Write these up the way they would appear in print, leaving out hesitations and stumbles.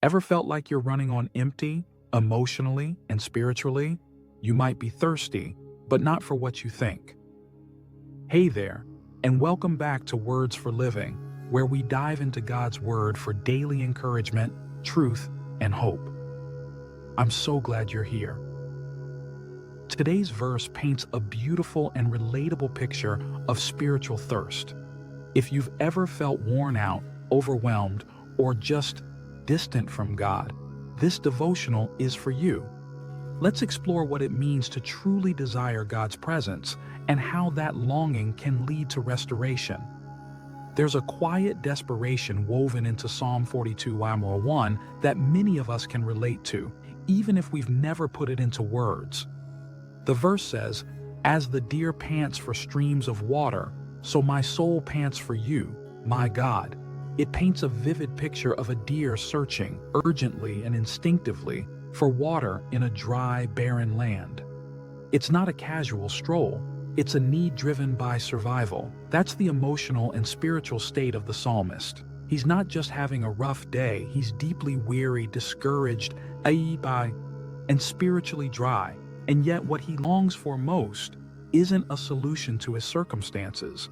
Ever felt like you're running on empty, emotionally and spiritually? You might be thirsty, but not for what you think. Hey there, and welcome back to Words for Living, where we dive into God's Word for daily encouragement, truth, and hope. I'm so glad you're here. Today's verse paints a beautiful and relatable picture of spiritual thirst. If you've ever felt worn out, overwhelmed, or just distant from God, this devotional is for you. Let's explore what it means to truly desire God's presence and how that longing can lead to restoration. There's a quiet desperation woven into Psalm 42:1 that many of us can relate to, even if we've never put it into words. The verse says, "As the deer pants for streams of water, so my soul pants for you, my God." It paints a vivid picture of a deer searching, urgently and instinctively, for water in a dry, barren land. It's not a casual stroll. It's a need driven by survival. That's the emotional and spiritual state of the psalmist. He's not just having a rough day, he's deeply weary, discouraged, and spiritually dry. And yet what he longs for most isn't a solution to his circumstances.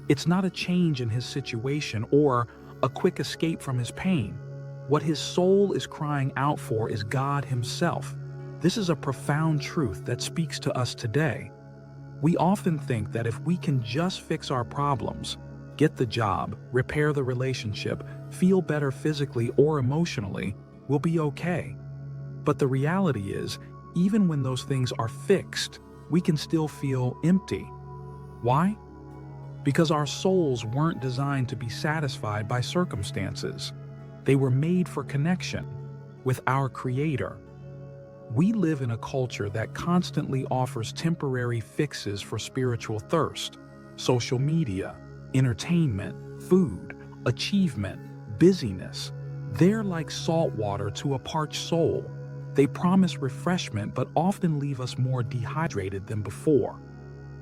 It's not a change in his situation or a quick escape from his pain. What his soul is crying out for is God Himself. This is a profound truth that speaks to us today. We often think that if we can just fix our problems, get the job, repair the relationship, feel better physically or emotionally, we'll be okay. But the reality is, even when those things are fixed, we can still feel empty. Why? Because our souls weren't designed to be satisfied by circumstances. They were made for connection with our Creator. We live in a culture that constantly offers temporary fixes for spiritual thirst. Social media, entertainment, food, achievement, busyness. They're like salt water to a parched soul. They promise refreshment but often leave us more dehydrated than before.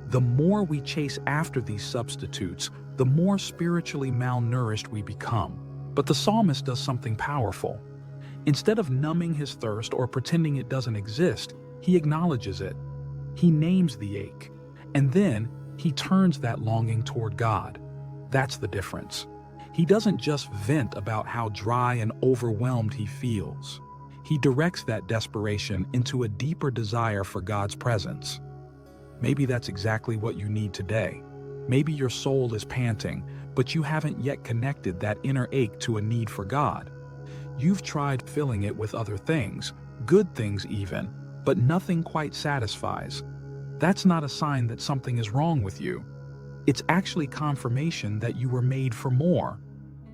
The more we chase after these substitutes, the more spiritually malnourished we become. But the psalmist does something powerful. Instead of numbing his thirst or pretending it doesn't exist, he acknowledges it. He names the ache, and then he turns that longing toward God. That's the difference. He doesn't just vent about how dry and overwhelmed he feels. He directs that desperation into a deeper desire for God's presence. Maybe that's exactly what you need today. Maybe your soul is panting, but you haven't yet connected that inner ache to a need for God. You've tried filling it with other things, good things even, but nothing quite satisfies. That's not a sign that something is wrong with you. It's actually confirmation that you were made for more.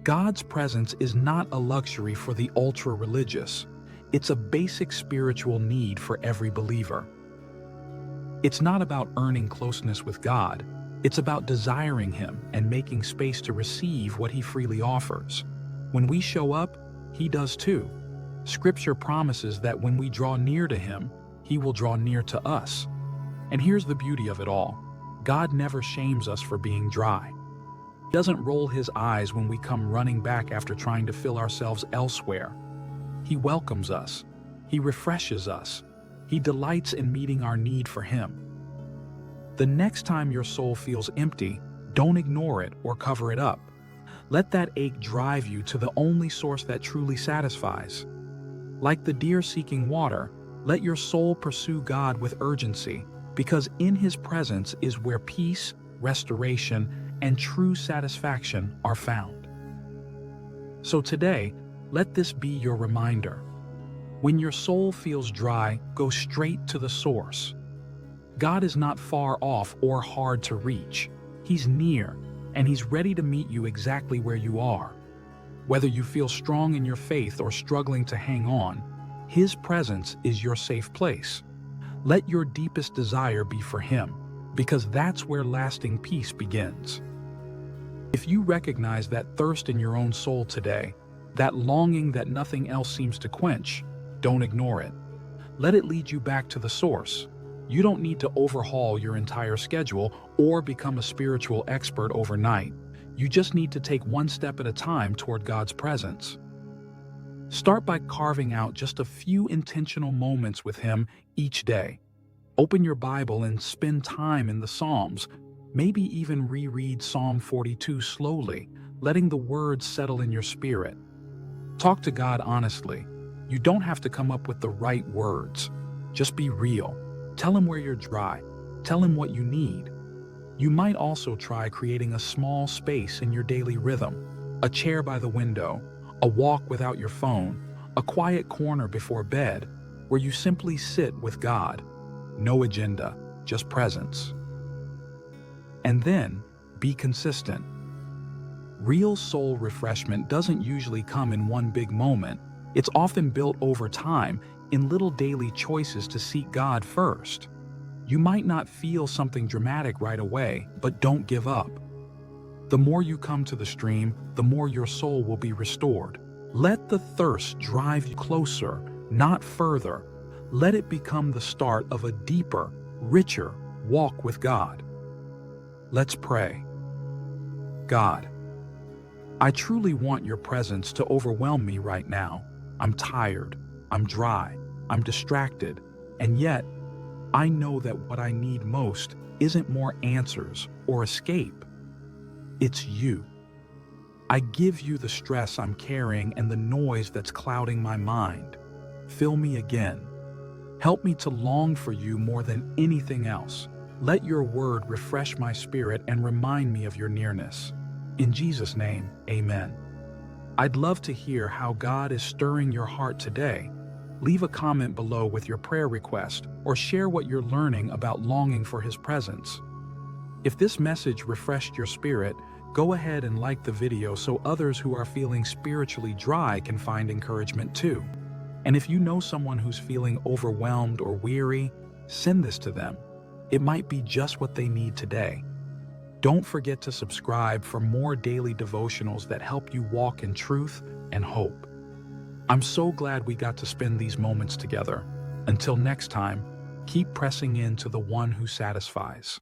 God's presence is not a luxury for the ultra-religious. It's a basic spiritual need for every believer. It's not about earning closeness with God. It's about desiring Him and making space to receive what He freely offers. When we show up, He does too. Scripture promises that when we draw near to Him, He will draw near to us. And here's the beauty of it all. God never shames us for being dry. He doesn't roll His eyes when we come running back after trying to fill ourselves elsewhere. He welcomes us. He refreshes us. He delights in meeting our need for Him. The next time your soul feels empty, don't ignore it or cover it up. Let that ache drive you to the only source that truly satisfies. Like the deer seeking water, let your soul pursue God with urgency, because in His presence is where peace, restoration, and true satisfaction are found. So today, let this be your reminder. When your soul feels dry, go straight to the source. God is not far off or hard to reach. He's near, and He's ready to meet you exactly where you are. Whether you feel strong in your faith or struggling to hang on, His presence is your safe place. Let your deepest desire be for Him, because that's where lasting peace begins. If you recognize that thirst in your own soul today, that longing that nothing else seems to quench, don't ignore it. Let it lead you back to the source. You don't need to overhaul your entire schedule or become a spiritual expert overnight. You just need to take one step at a time toward God's presence. Start by carving out just a few intentional moments with Him each day. Open your Bible and spend time in the Psalms. Maybe even reread Psalm 42 slowly, letting the words settle in your spirit. Talk to God honestly. You don't have to come up with the right words. Just be real. Tell Him where you're dry. Tell Him what you need. You might also try creating a small space in your daily rhythm. A chair by the window, a walk without your phone, a quiet corner before bed where you simply sit with God. No agenda, just presence. And then, be consistent. Real soul refreshment doesn't usually come in one big moment. It's often built over time in little daily choices to seek God first. You might not feel something dramatic right away, but don't give up. The more you come to the stream, the more your soul will be restored. Let the thirst drive you closer, not further. Let it become the start of a deeper, richer walk with God. Let's pray. God, I truly want your presence to overwhelm me right now. I'm tired, I'm dry, I'm distracted, and yet I know that what I need most isn't more answers or escape. It's you. I give you the stress I'm carrying and the noise that's clouding my mind. Fill me again. Help me to long for you more than anything else. Let your word refresh my spirit and remind me of your nearness. In Jesus' name, amen. I'd love to hear how God is stirring your heart today. Leave a comment below with your prayer request or share what you're learning about longing for His presence. If this message refreshed your spirit, go ahead and like the video so others who are feeling spiritually dry can find encouragement too. And if you know someone who's feeling overwhelmed or weary, send this to them. It might be just what they need today. Don't forget to subscribe for more daily devotionals that help you walk in truth and hope. I'm so glad we got to spend these moments together. Until next time, keep pressing in to the one who satisfies.